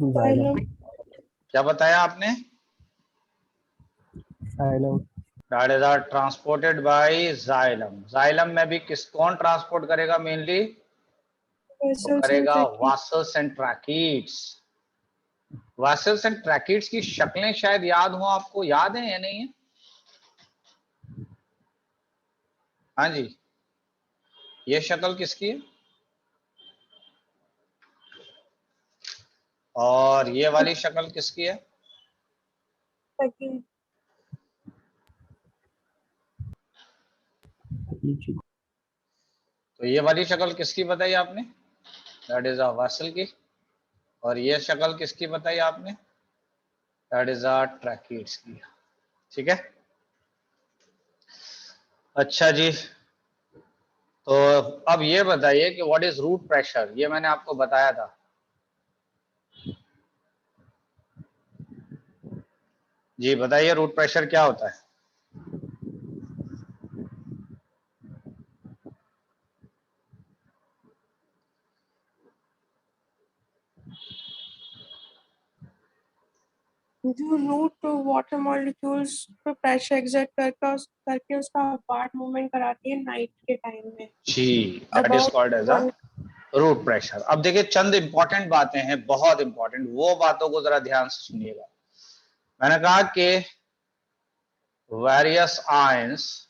Xylem. क्या बताया आपने? Xylem. That is are transported by xylem. Xylem में भी कौन ट्रांसपोर्ट करेगा मेनली? वो करेगा vessels and tracheids. Vessels and tracheids की शक्लें शायद याद हो आपको, याद है या नहीं है? हाँ जी, ये शक्ल किसकी है? और ये वाली शक्ल किसकी है? तो ये वाली शक्ल किसकी बताई आपने? दैट इज अ वासल की। और ये शक्ल किसकी बताई आपने? दैट इज अ ट्रैकिड्स की। ठीक है, अच्छा जी। तो अब ये बताइए कि व्हाट इज रूट प्रेशर। ये मैंने आपको बताया था। जी बताइए, रूट प्रेशर क्या होता है? जो रूट वाटर मॉलिक्यूल्स पर प्रेशर एग्जर्ट करके उसका अपार्ट मूवमेंट कराती है नाइट के टाइम में। जी, that is called as a root pressure. अब देखिए, चंद इंपॉर्टेंट बातें हैं, बहुत इंपॉर्टेंट, वो बातों को जरा ध्यान से सुनिएगा। मैंने कहा कि various ions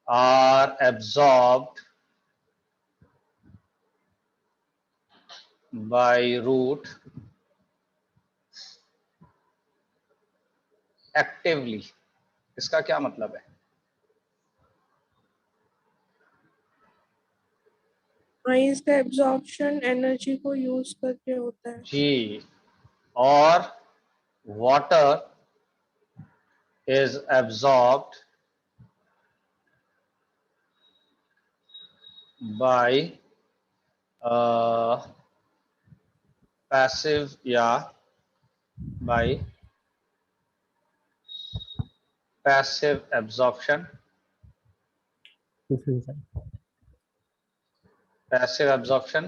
are absorbed by root actively. इसका क्या मतलब है? आयंस का एब्जॉर्प्शन एनर्जी को यूज करके होता है। जी, और water is absorbed by passive या by passive absorption. Passive absorption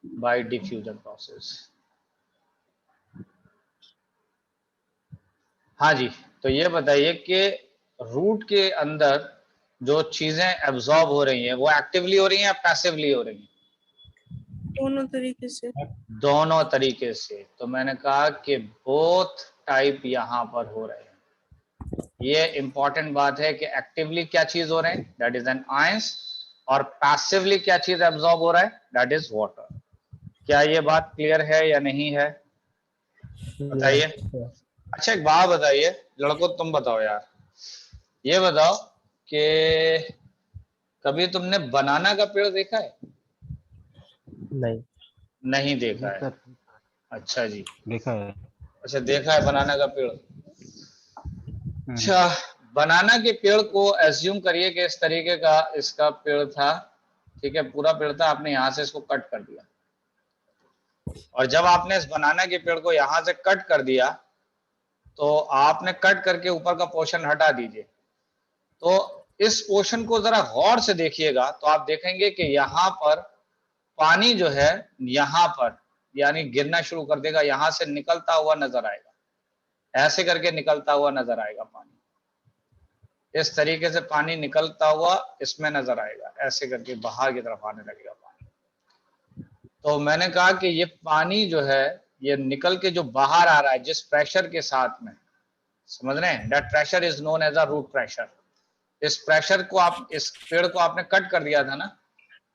by diffusion process. हाँ जी, तो ये बताइए कि रूट के अंदर जो चीजें एब्जॉर्ब हो रही हैं वो एक्टिवली हो रही हैं या पैसिवली हो रही हैं? दोनों तरीके से। दोनों तरीके से। तो मैंने कहा कि बोथ टाइप यहां पर हो रहे हैं। ये इंपॉर्टेंट बात है कि एक्टिवली क्या चीज हो रहे हैं, दैट इज एन आयंस, और पैसिवली क्या चीज एब्जॉर्ब हो रहा है, दैट इज वाटर। क्या ये बात क्लियर है या नहीं है? बताइए। अच्छा एक बात बताइए लड़कों, तुम बताओ यार, ये बताओ कि कभी तुमने बनाना का पेड़ देखा है? नहीं। नहीं देखा है? अच्छा जी, देखा है। अच्छा देखा है बनाना का पेड़। अच्छा, बनाना के पेड़ को एज्यूम करिए कि इस तरीके का इसका पेड़ था, ठीक है, पूरा पेड़ था, आपने यहां से इसको कट कर दिया। और जब आपने इस बनाना के पेड़ को यहां से कट कर दिया तो आपने कट करके ऊपर का पोर्शन हटा दीजिए। तो इस पोर्शन को जरा गौर से देखिएगा तो आप देखेंगे कि यहाँ पर पानी जो है यहाँ पर यानी गिरना शुरू कर देगा, यहां से निकलता हुआ नजर आएगा, ऐसे करके निकलता हुआ नजर आएगा पानी। इस तरीके से पानी निकलता हुआ इसमें नजर आएगा, ऐसे करके बाहर की तरफ आने लगेगा पानी। तो मैंने कहा कि ये पानी जो है ये निकल के जो बाहर आ रहा है जिस प्रेशर के साथ में, समझ रहे हैं, that pressure is known as a root pressure. इस प्रेशर को आप, इस पेड़ को आपने कट कर दिया था ना,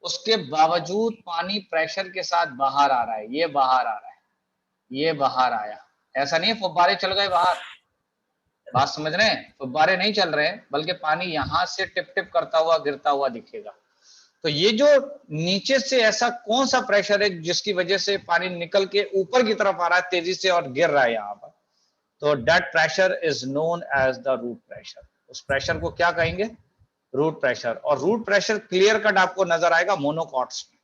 उसके बावजूद पानी प्रेशर के साथ बाहर आ रहा है, ये बाहर आ रहा है, ये बाहर आया। ऐसा नहीं है फुब्बारे चल गए बाहर, बात समझ रहे हैं, फुब्बारे नहीं चल रहे हैं, बल्कि पानी यहां से टिप टिप करता हुआ गिरता हुआ दिखेगा। तो ये जो नीचे से ऐसा कौन सा प्रेशर है जिसकी वजह से पानी निकल के ऊपर की तरफ आ रहा है तेजी से और गिर रहा है यहाँ पर, तो that pressure is known as the root pressure. उस प्रेशर को क्या कहेंगे? Root pressure. और रूट प्रेशर क्लियर कट आपको नजर आएगा मोनोकॉट्स में।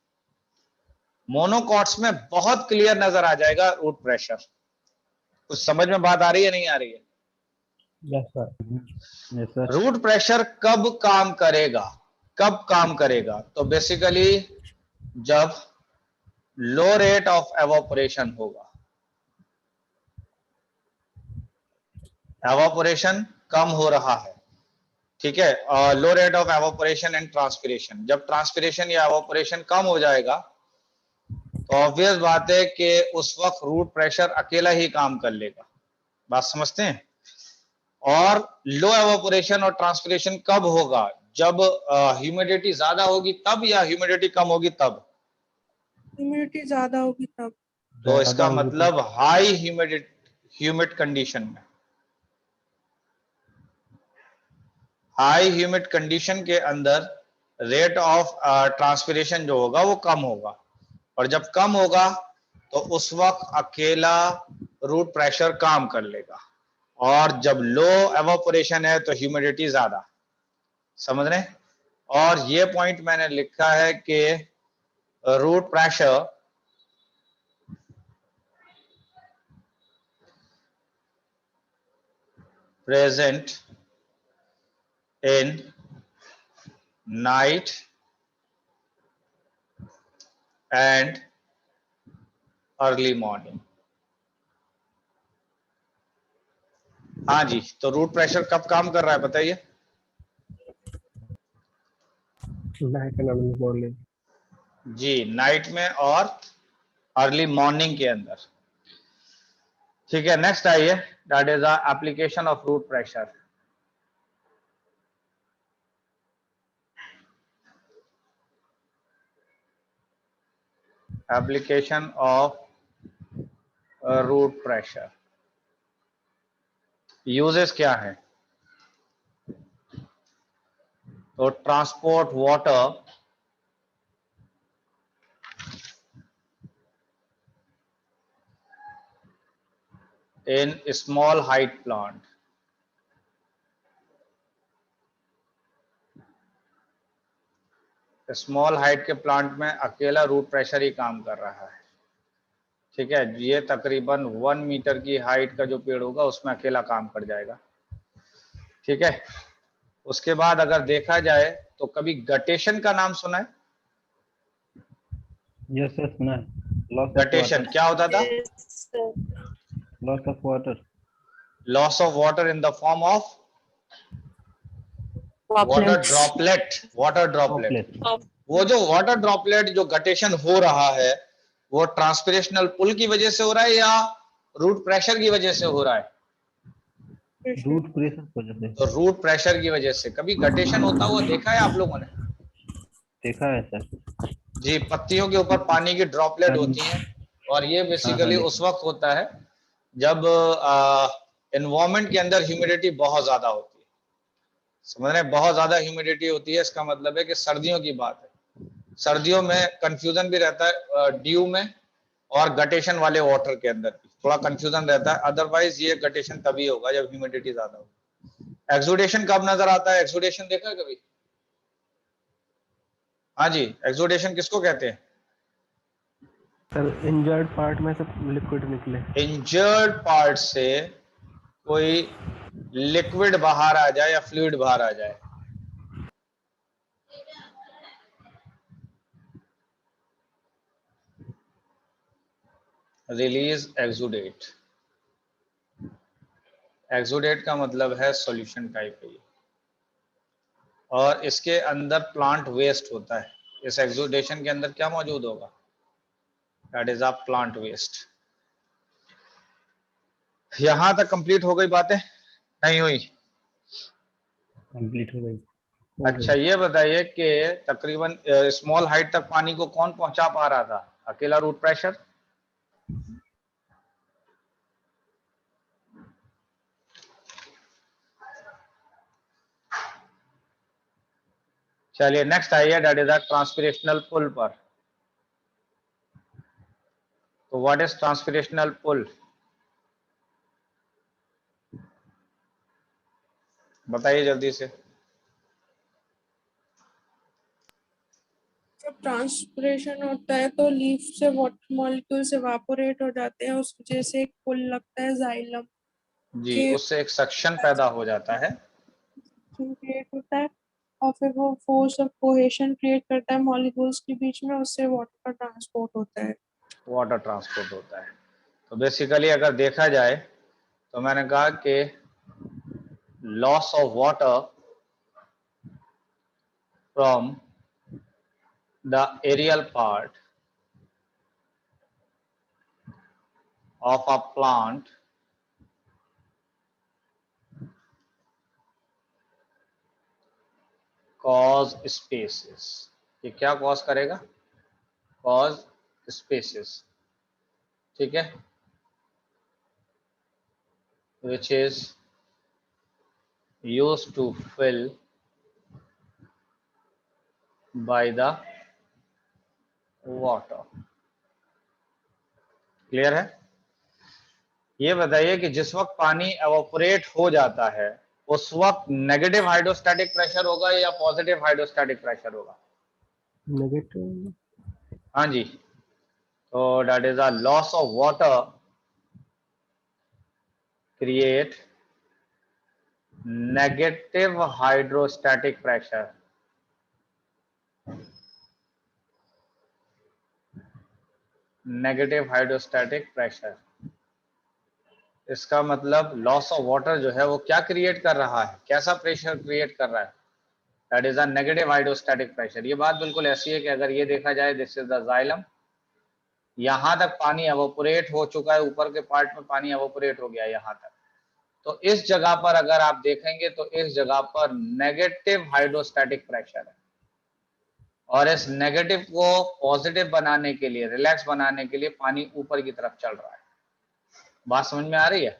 मोनोकॉट्स में बहुत क्लियर नजर आ जाएगा रूट प्रेशर। कुछ समझ में बात आ रही है नहीं आ रही है? Yes sir. Yes sir. Root pressure कब काम करेगा? कब काम करेगा? तो बेसिकली जब लो रेट ऑफ एवापोरेशन होगा, एवापोरेशन कम हो रहा है, ठीक है। Low rate of evaporation and transpiration, जब ट्रांसपिरेशन या एवापोरेशन कम हो जाएगा तो ऑब्वियस बात है कि उस वक्त रूट प्रेशर अकेला ही काम कर लेगा, बात समझते हैं। और लो एवापोरेशन और ट्रांसपिरेशन कब होगा, जब ह्यूमिडिटी ज्यादा होगी तब, या ह्यूमिडिटी कम होगी तब? ह्यूमिडिटी ज्यादा होगी तब। तो इसका ज्यादा होगी मतलब हाई ह्यूमिड कंडीशन में, हाई ह्यूमिड कंडीशन के अंदर रेट ऑफ ट्रांसपिरेशन जो होगा वो कम होगा, और जब कम होगा तो उस वक्त अकेला रूट प्रेशर काम कर लेगा, और जब लो एवापोरेशन है तो ह्यूमिडिटी ज्यादा, समझ रहे हैं। और ये पॉइंट मैंने लिखा है कि root pressure present in night and early morning. हाँ जी, तो रूट प्रेशर कब काम कर रहा है बताइए? Night and early morning. जी, नाइट में और अर्ली मॉर्निंग के अंदर, ठीक है। नेक्स्ट आइए, that is the application of root pressure. Application of root pressure, uses क्या है? तो transport water in small height plant, small height के प्लांट में अकेला रूट प्रेशर ही काम कर रहा है, ठीक है। ये तकरीबन 1 मीटर की हाइट का जो पेड़ होगा उसमें अकेला काम कर जाएगा, ठीक है। उसके बाद अगर देखा जाए तो कभी गटेशन का नाम सुना है? यस सर, सुना है। Loss of guttation water. क्या होता था? Loss of water. Loss of water in the form of water droplet, water droplet. वो जो वाटर ड्रॉपलेट जो गटेशन हो रहा है वो ट्रांसपिरेशनल पुल की वजह से हो रहा है या रूट प्रेशर की वजह से हो रहा है? रूट प्रेशर की वजह से। तो रूट प्रेशर की वजह से। कभी गटेशन होता हुआ देखा है आप लोगों ने? देखा है सर। जी, पत्तियों के ऊपर पानी की ड्रॉपलेट होती हैं, और ये बेसिकली उस वक्त होता है जब एनवायरनमेंट के अंदर ह्यूमिडिटी बहुत ज्यादा होती है, समझ रहे हैं। बहुत ज्यादा ह्यूमिडिटी होती है, इसका मतलब है कि सर्दियों की बात है। सर्दियों में कंफ्यूजन भी रहता है ड्यू में और गटेशन वाले वाटर के अंदर भी थोड़ा कंफ्यूजन रहता है, अदरवाइज ये गटेशन तभी होगा जब ह्यूमिडिटी ज्यादा होगी। एक्सुडेशन कब नजर आता है? एक्सुडेशन देखा है कभी? हाँ जी, एक्सुडेशन किसको कहते हैं? सर इंजर्ड पार्ट में से लिक्विड निकले। इंजर्ड पार्ट से कोई लिक्विड बाहर आ जाए या फ्लूइड बाहर आ जाए, रिलीज एक्सुडेट। एक्सुडेट का मतलब है सॉल्यूशन टाइप है ये, और इसके अंदर प्लांट वेस्ट होता है। इस एक्सुडेशन के अंदर क्या मौजूद होगा? That is a plant waste. यहां तक कंप्लीट हो गई बातें? नहीं हुई? कंप्लीट हो गई। अच्छा, ये बताइए कि तकरीबन स्मॉल हाइट तक पानी को कौन पहुंचा पा रहा था? अकेला रूट प्रेशर? चलिए नेक्स्ट आइए, दैट इज अ ट्रांसपिरेशनल पुल पर। तो व्हाट इज ट्रांसपिरेशनल पुल? बताइए जल्दी से। जब ट्रांसपिरेशन होता है तो लीफ से वाटर मॉलिक्यूल्स इवापोरेट हो जाते हैं, उस वजह से एक पुल लगता है जाइलम जी, के उससे एक सक्शन पैदा हो जाता है। क्रिएट होता है, और फिर वो फोर्स ऑफ कोहेशन क्रिएट करता है मॉलिक्यूल्स के बीच में, उससे वाटर का ट्रांसपोर्ट होता है। वाटर ट्रांसपोर्ट होता है। तो बेसिकली अगर देखा जाए तो मैंने कहा कि loss of water from the aerial part of a plant cause species. ये क्या कॉज करेगा? कॉज स्पेसिस, ठीक है, which is used to fill by the water। Clear है? ये बताइए कि जिस वक्त पानी एवापोरेट हो जाता है उस वक्त नेगेटिव हाइड्रोस्टैटिक प्रेशर होगा या पॉजिटिव हाइड्रोस्टैटिक प्रेशर होगा? नेगेटिव। हाँ जी, तो that is a loss of water create negative hydrostatic pressure. Negative hydrostatic pressure, इसका मतलब लॉस ऑफ वाटर जो है वो क्या क्रिएट कर रहा है, कैसा प्रेशर क्रिएट कर रहा है? That is a negative hydrostatic pressure. ये बात बिल्कुल ऐसी है कि अगर ये देखा जाए दिस इज द जाइलम, यहां तक पानी एवोपोरेट हो चुका है, ऊपर के पार्ट में पानी एवोपोरेट हो गया यहां तक, तो इस जगह पर अगर आप देखेंगे तो इस जगह पर नेगेटिव हाइड्रोस्टैटिक प्रेशर है, और इस नेगेटिव को पॉजिटिव बनाने के लिए, रिलैक्स बनाने के लिए पानी ऊपर की तरफ चल रहा है। बात समझ में आ रही है?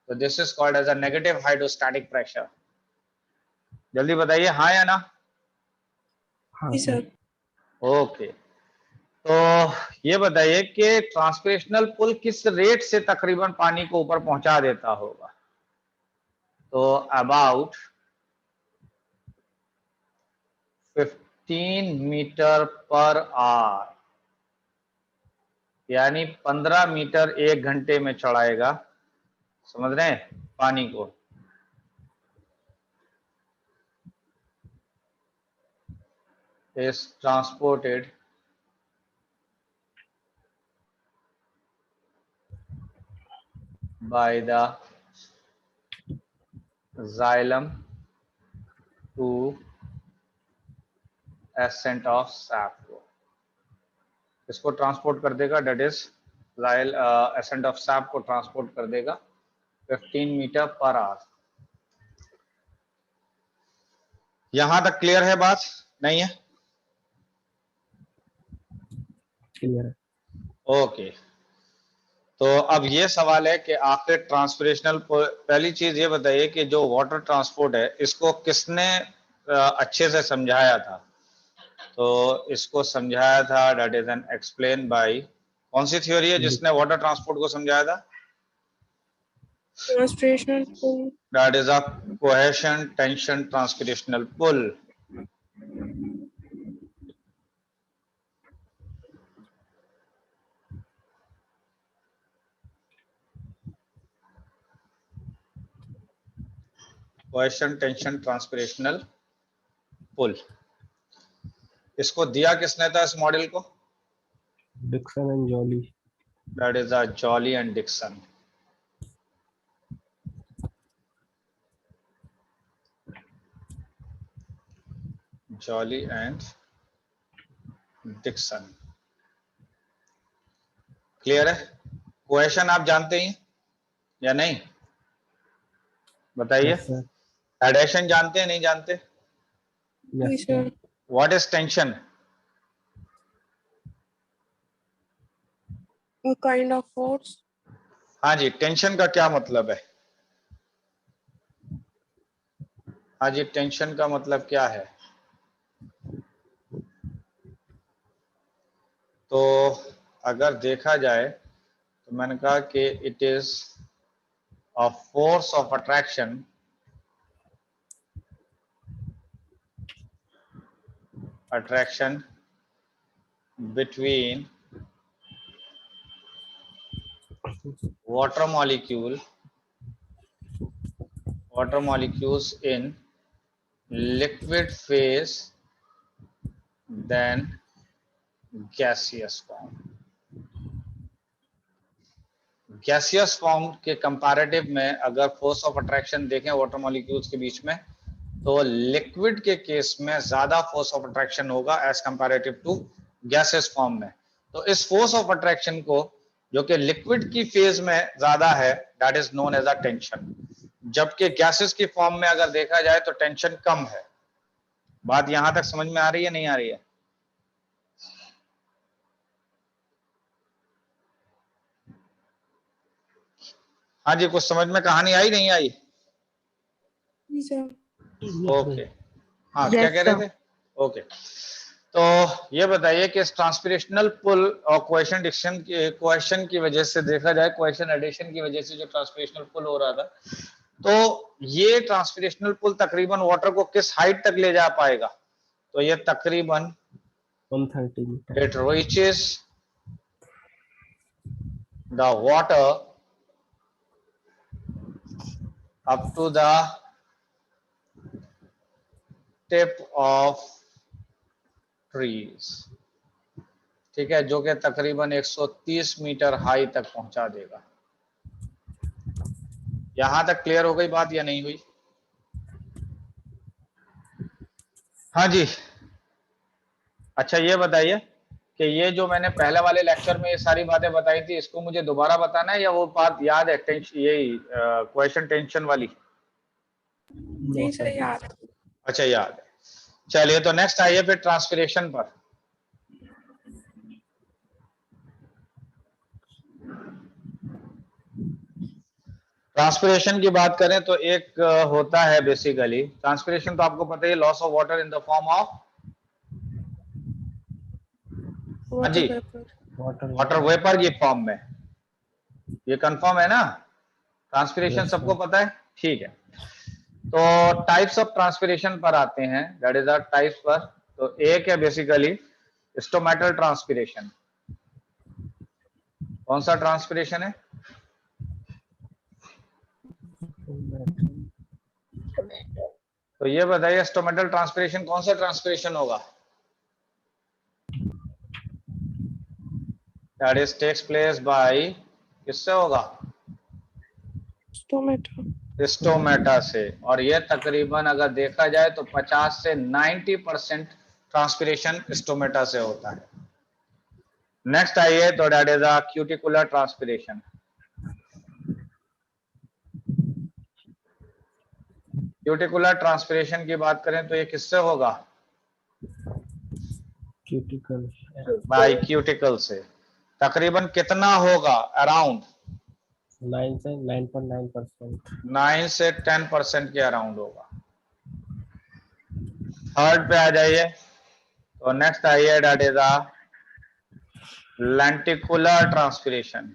तो this is called as a negative hydrostatic pressure. जल्दी बताइए हाँ या ना? हाँ जी सर। सर। ओके, तो ये बताइए कि ट्रांसपिरेशनल पुल किस रेट से तकरीबन पानी को ऊपर पहुंचा देता होगा? तो अबाउट 15 मीटर पर आवर, यानी 15 मीटर 1 घंटे में चढ़ाएगा। समझ रहे हैं? पानी को is transported by the xylem to ascent of sap flow। इसको ट्रांसपोर्ट कर देगा, that is ascent of sap को ट्रांसपोर्ट कर देगा 15 मीटर पर आवर। यहां तक क्लियर है बात? नहीं है? क्लियर है। ओके, तो अब ये सवाल है कि आखिर ट्रांसपिरेशनल, पहली चीज ये बताइए कि जो वाटर ट्रांसपोर्ट है इसको किसने अच्छे से समझाया था? तो इसको समझाया था, that is an explain by, कौन सी थ्योरी है जिसने वाटर ट्रांसपोर्ट को समझाया था? Transpirational pull. That is a cohesion tension transpirational pull. Cohesion tension transpirational pull, इसको दिया किसने था इस मॉडल को? Dixon and Joly. That is a Joly and Dixon. Joly and Dixon. Clear है? कोहेशन आप जानते हैं या नहीं? बताइए। Yes sir. एडेशन जानते हैं नहीं जानते? जी yes sir. Sir. What is tension? A kind of force। हाँ जी, टेंशन का क्या मतलब है? हाँ जी, टेंशन का मतलब क्या है? तो अगर देखा जाए तो मैंने कहा कि it is a force of attraction between water molecules in liquid phase than gaseous form. Gaseous form के कंपैरेटिव में अगर फोर्स ऑफ अट्रैक्शन देखें वाटर मॉलिक्यूल्स के बीच में, तो लिक्विड के केस में ज्यादा फोर्स ऑफ अट्रैक्शन होगा as comparative to gaseous form में। तो इस फोर्स ऑफ अट्रैक्शन को जो कि लिक्विड की फेज में ज्यादा है, that is known as a tension, जबकि गैसेस की फॉर्म में अगर देखा जाए तो टेंशन कम है। बात यहां तक समझ में आ रही है, नहीं आ रही है? हाँ जी, कुछ समझ में कहानी आई, नहीं आई? जी सर। ओके, हाँ क्या कह रहे थे? ओके, तो ये बताइए कि ट्रांसपिरेशनल पुल और क्वेश्चन की वजह से देखा जाए, क्वेश्चन एडिशन की वजह से जो ट्रांसपिरेशनल पुल हो रहा था, तो ये ट्रांसपिरेशनल पुल तकरीबन वाटर को किस हाइट तक ले जा पाएगा? तो ये तकरीबन 130 metre. It reaches the water up to the tip of trees, ठीक है, जो कि तकरीबन 130 मीटर हाई तक पहुंचा देगा। यहां तक क्लियर हो गई बात या नहीं हुई? हाँ जी। अच्छा ये बताइए कि ये जो मैंने पहले वाले लेक्चर में ये सारी बातें बताई थी, इसको मुझे दोबारा बताना है या वो बात याद है? यही क्वेश्चन टेंशन वाली? जी सर याद है। अच्छा याद है। चलिए तो नेक्स्ट आइए फिर ट्रांसपिरेशन पर। ट्रांसपिरेशन की बात करें तो एक होता है बेसिकली ट्रांसपिरेशन, तो आपको पता है loss of water in the form of, हाँ जी, वाटर वेपर की फॉर्म में। ये कंफर्म है ना? ट्रांसपिरेशन सबको पता है, ठीक है। तो टाइप्स ऑफ ट्रांसपिरेशन पर आते हैं, दैट इज द टाइप्स पर। तो एक है बेसिकली स्टोमेटल ट्रांसपिरेशन। कौन सा ट्रांसपिरेशन है? तो ये बताइए स्टोमेटल ट्रांसपिरेशन कौन सा ट्रांसपिरेशन होगा? That is takes place by, किससे होगा? स्टोमेटा से। और ये तकरीबन अगर देखा जाए तो 50 से 90% ट्रांसपिरेशन स्टोमेटा से होता है। नेक्स्ट आइए तो that is a cuticular transpiration. Cuticular transpiration की बात करें तो ये किससे होगा? क्यूटिकल, बाय क्यूटिकल से। तकरीबन कितना होगा? अराउंड 9 से 9.9%। 9 से 10% के अराउंड होगा। थर्ड पे आ जाइए तो नेक्स्ट आइए that is a lenticular transpiration.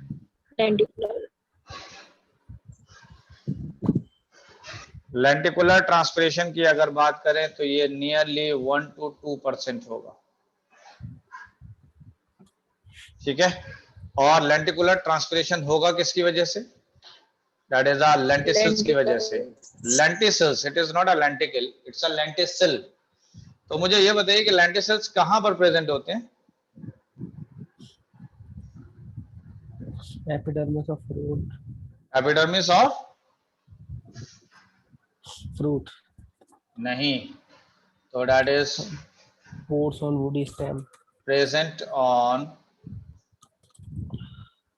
Lenticular transpiration की अगर बात करें तो ये नियरली 1 to 2% होगा, ठीक है। और लेंटिकुलर ट्रांसपिरेशन होगा किसकी वजह से? दैट इज अ लेंटिसिल्स की वजह से। Lenticels, it is not a lenticle, it's a lenticel. तो मुझे ये बताइए कि लेंटिसिल्स कहां पर प्रेजेंट होते हैं? Epidermis of fruit. Epidermis of fruit नहीं, तो that is pores on woody stem. Present on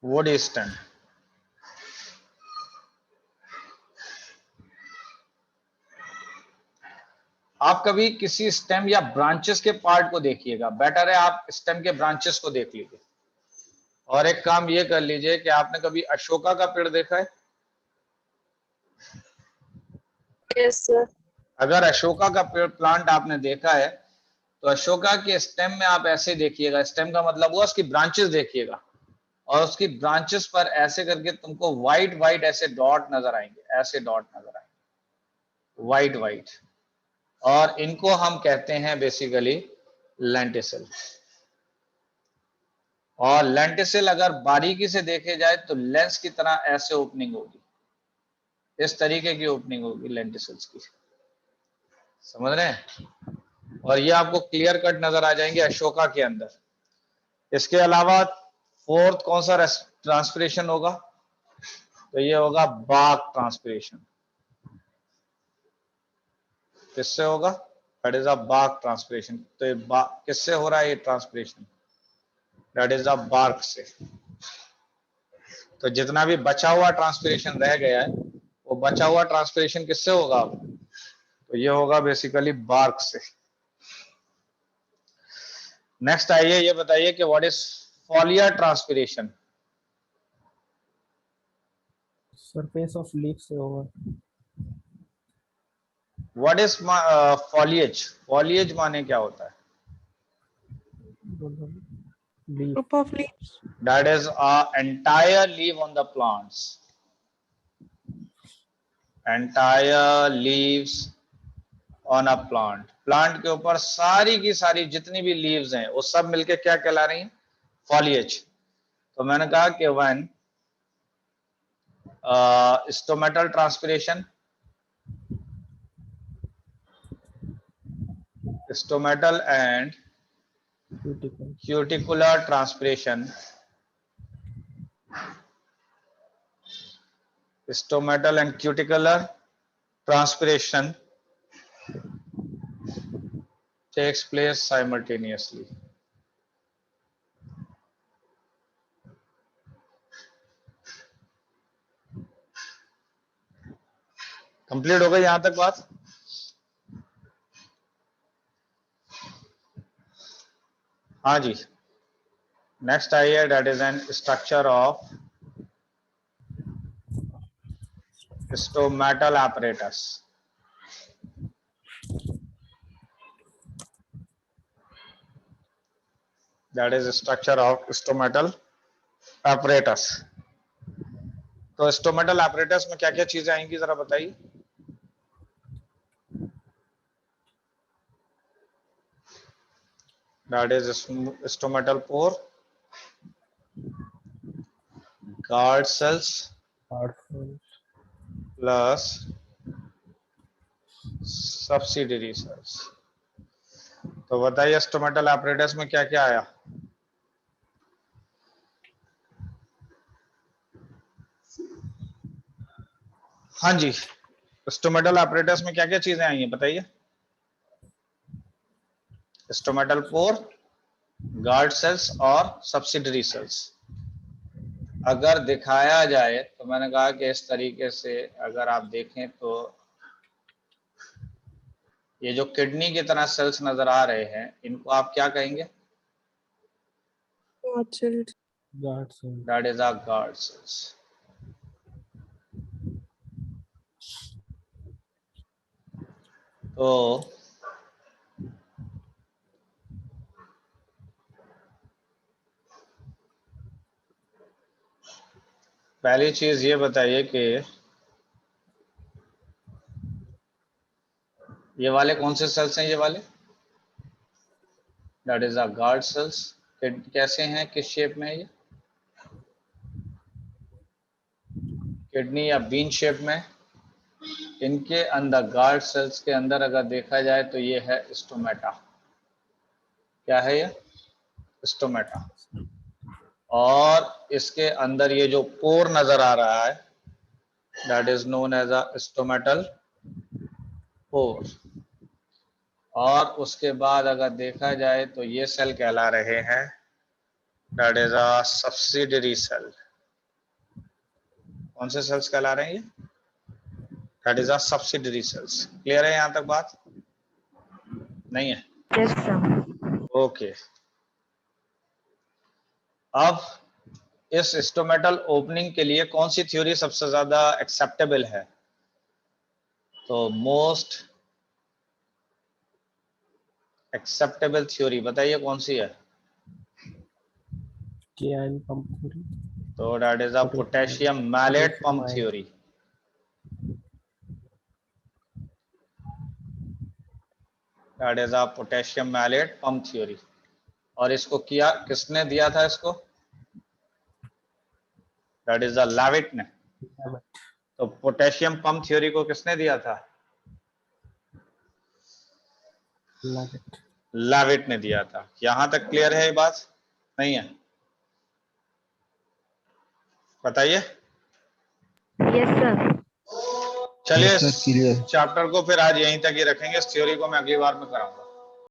would stem. आप कभी किसी स्टेम या ब्रांचेस के पार्ट को देखिएगा, बेटर है आप स्टेम के ब्रांचेस को देख लीजिए। और एक काम ये कर लीजिए कि आपने कभी अशोका का पेड़ देखा है? Yes sir. अगर अशोका का पेड़ प्लांट आपने देखा है तो अशोका के स्टेम में आप ऐसे देखिएगा, स्टेम का मतलब हुआ उसकी ब्रांचेस देखिएगा, और उसकी ब्रांचेस पर ऐसे करके तुमको व्हाइट व्हाइट ऐसे डॉट नजर आएंगे, ऐसे डॉट नजर आएंगे, व्हाइट व्हाइट। और इनको हम कहते हैं बेसिकली लेंटिसिल। और लेंटिसिल अगर बारीकी से देखे जाए तो लेंस की तरह ऐसे ओपनिंग होगी, इस तरीके की ओपनिंग होगी लेंटिसिल्स की। समझ रहे हैं? और ये आपको क्लियर कट नजर आ जाएंगे अशोका के अंदर। इसके अलावा फोर्थ कौन सा ट्रांसपिरेशन होगा? तो ये होगा बार्क ट्रांसपिरेशन। किससे होगा? That is a bark transpiration. तो ये किससे हो रहा है ये transpiration? That is a bark से। तो जितना भी बचा हुआ ट्रांसपिरेशन रह गया है वो बचा हुआ ट्रांसपिरेशन किससे होगा? तो ये होगा बेसिकली बार्क से। नेक्स्ट आइए, ये बताइए कि what is foliar transpiration? Surface of leaf से होगा। What is foliage? फॉलिएज माने क्या होता है? Leaf. Group of leaves. That is a entire leaf on the plants. Entire leaves on a plant. Plant के ऊपर सारी की सारी जितनी भी लीव्स हैं वो सब मिलके क्या कहला रही हैं? फॉलिएज। तो मैंने कहा कि when stomatal transpiration, stomatal and cuticular transpiration, stomatal and cuticular transpiration takes place simultaneously. Complete हो गई यहां तक बात? हाँ जी। नेक्स्ट आइए, that is an structure of stomatal apparatus. That is structure of stomatal apparatus. तो stomatal apparatus में क्या क्या चीजें आएंगी जरा बताइए? That is stomatal pore, guard cells plus subsidiary cells. तो बताइए स्टोमेटल apparatus में क्या क्या आया? हाँ जी, स्टोमेटल apparatus में क्या क्या चीजें आई हैं बताइए? स्टोमेटल पोर, गार्ड सेल्स और सब्सिडरी सेल्स। अगर दिखाया जाए तो मैंने कहा कि इस तरीके से अगर आप देखें तो ये जो किडनी की तरह सेल्स नजर आ रहे हैं इनको आप क्या कहेंगे? Guard cells. That is our guard cells. तो पहली चीज ये बताइए कि ये वाले कौन से सेल्स हैं? ये वाले that is our guard cells. कैसे हैं, किस शेप में है ये? किडनी या बीन शेप में। इनके अंदर गार्ड सेल्स के अंदर अगर देखा जाए तो ये है स्टोमेटा। क्या है ये? स्टोमेटा। और इसके अंदर ये जो पोर नजर आ रहा है that is known as a stomatal pore. और उसके बाद अगर देखा जाए तो ये सेल कहला रहे हैं that is a subsidiary cell. कौन से सेल्स कहला रहे हैं ये? That is a subsidiary cells. Clear है यहां तक बात? नहीं है? Yes, sir. ओके। अब इस स्टोमेटल ओपनिंग के लिए कौन सी थ्योरी सबसे ज्यादा एक्सेप्टेबल है? तो मोस्ट एक्सेप्टेबल थ्योरी बताइए कौन सी है? KIL pump theory. तो that is a potassium malate pump theory. That is a potassium malate pump theory. और इसको किया किसने दिया था इसको? दैट इज अ लैविट ने। तो पोटेशियम पंप थ्योरी को किसने दिया था? लाविट ने दिया था। यहां तक क्लियर है ये बात? नहीं है? बताइए। Yes sir. चलिए Yes, sir, clear. चैप्टर को फिर आज यहीं तक ही रखेंगे, इस थ्योरी को मैं अगली बार में कराऊंगा।